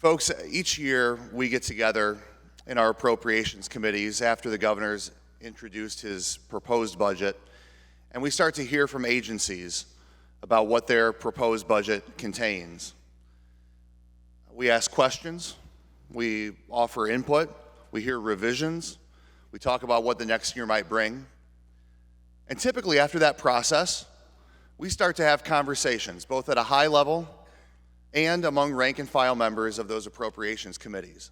Folks, each year we get together in our appropriations committees after the governor's introduced his proposed budget, and we start to hear from agencies about what their proposed budget contains. We ask questions, we offer input, we hear revisions, we talk about what the next year might bring. And typically after that process, we start to have conversations, both at a high level and among rank and file members of those appropriations committees.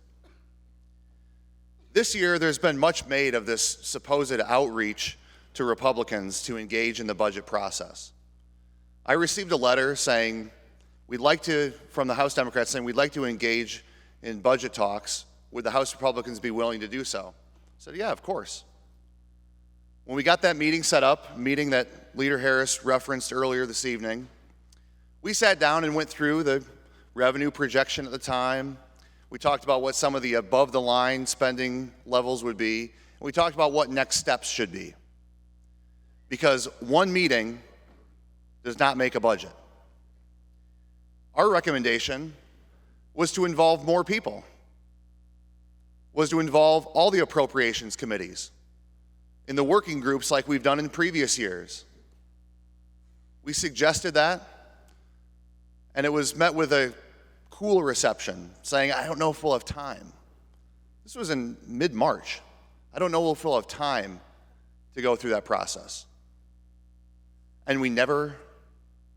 This year, there's been much made of this supposed outreach to Republicans to engage in the budget process. I received a letter saying, from the House Democrats saying, we'd like to engage in budget talks. Would the House Republicans be willing to do so? I said, yeah, of course. When we got that meeting set up, a meeting that Leader Harris referenced earlier this evening, we sat down and went through the revenue projection at the time. We talked about what some of the above-the-line spending levels would be, and we talked about what next steps should be. Because one meeting does not make a budget. Our recommendation was to involve more people, was to involve all the appropriations committees in the working groups like we've done in previous years. We suggested that, and it was met with a cool reception, saying, I don't know if we'll have time. This was in mid-March. I don't know if we'll have time to go through that process. And we never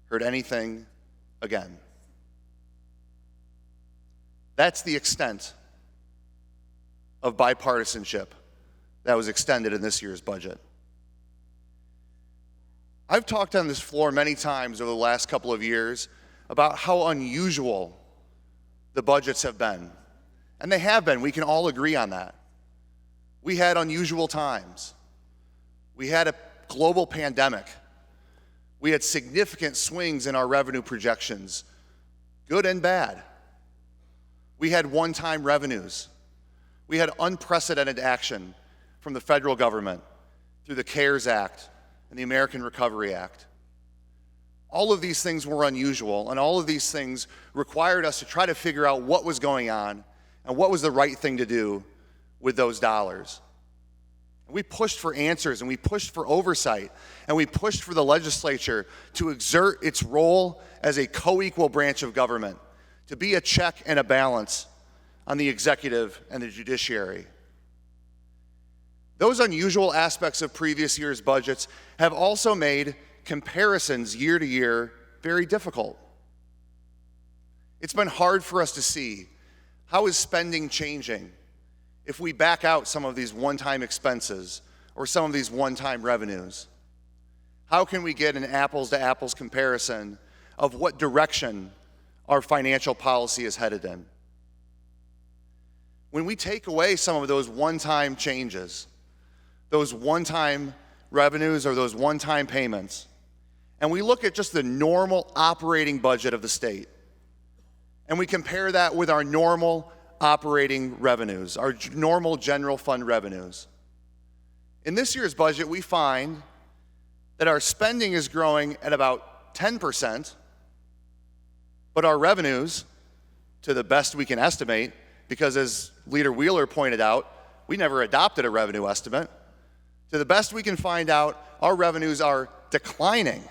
heard anything again. That's the extent of bipartisanship that was extended in this year's budget. I've talked on this floor many times over the last couple of years about how unusual the budgets have been. And they have been. We can all agree on that. We had unusual times. We had a global pandemic. We had significant swings in our revenue projections, good and bad. We had one-time revenues. We had unprecedented action from the federal government through the CARES Act and the American Recovery Act. All of these things were unusual, and all of these things required us to try to figure out what was going on and what was the right thing to do with those dollars. And we pushed for answers, and we pushed for oversight, and we pushed for the legislature to exert its role as a co-equal branch of government, to be a check and a balance on the executive and the judiciary. Those unusual aspects of previous year's budgets have also made comparisons year to year very difficult. It's been hard for us to see how is spending changing if we back out some of these one-time expenses or some of these one-time revenues. How can we get an apples-to-apples comparison of what direction our financial policy is headed in? When we take away some of those one-time changes, those one-time revenues or those one-time payments, and we look at just the normal operating budget of the state, and we compare that with our normal operating revenues, our normal general fund revenues. In this year's budget, we find that our spending is growing at about 10%, but our revenues, to the best we can estimate, because as Leader Wheeler pointed out, we never adopted a revenue estimate. To the best we can find out, our revenues are declining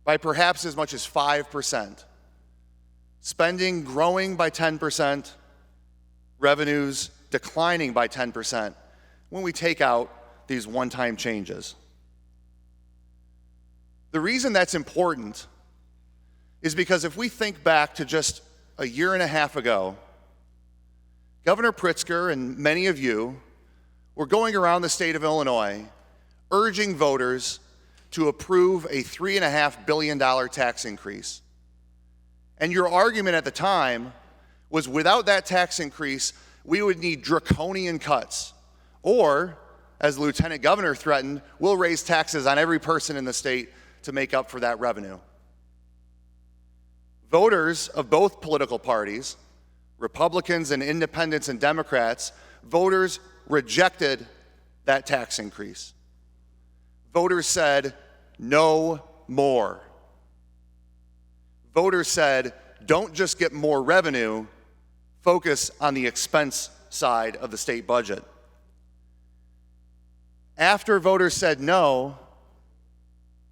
by perhaps as much as 5%. Spending growing by 10%, revenues declining by 10% when we take out these one-time changes. The reason that's important is because if we think back to just a year and a half ago, Governor Pritzker and many of you were going around the state of Illinois urging voters to approve a $3.5 billion tax increase. And your argument at the time was without that tax increase, we would need draconian cuts. Or, as the Lieutenant Governor threatened, we'll raise taxes on every person in the state to make up for that revenue. Voters of both political parties, Republicans and independents and Democrats, voters rejected that tax increase. Voters said, no more. Voters said, don't just get more revenue, focus on the expense side of the state budget. After voters said no,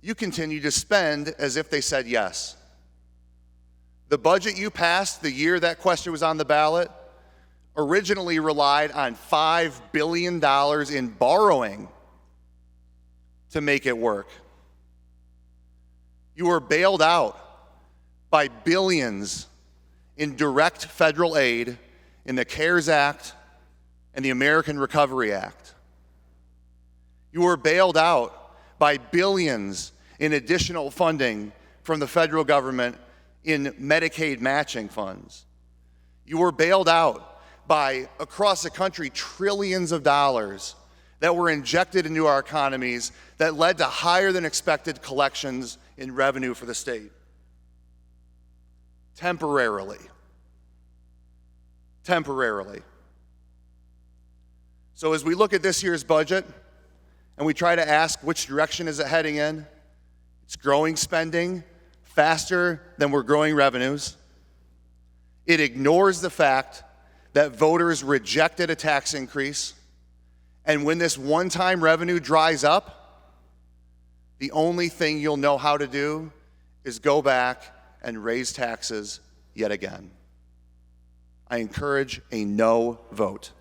you continue to spend as if they said yes. The budget you passed the year that question was on the ballot originally relied on $5 billion in borrowing to make it work. You were bailed out by billions in direct federal aid in the CARES Act and the American Recovery Act. You were bailed out by billions in additional funding from the federal government in Medicaid matching funds. You were bailed out by, across the country, trillions of dollars that were injected into our economies that led to higher than expected collections in revenue for the state. Temporarily. So as we look at this year's budget and we try to ask which direction is it heading in, it's growing spending faster than we're growing revenues. It ignores the fact that voters rejected a tax increase. And when this one-time revenue dries up, the only thing you'll know how to do is go back and raise taxes yet again. I encourage a no vote.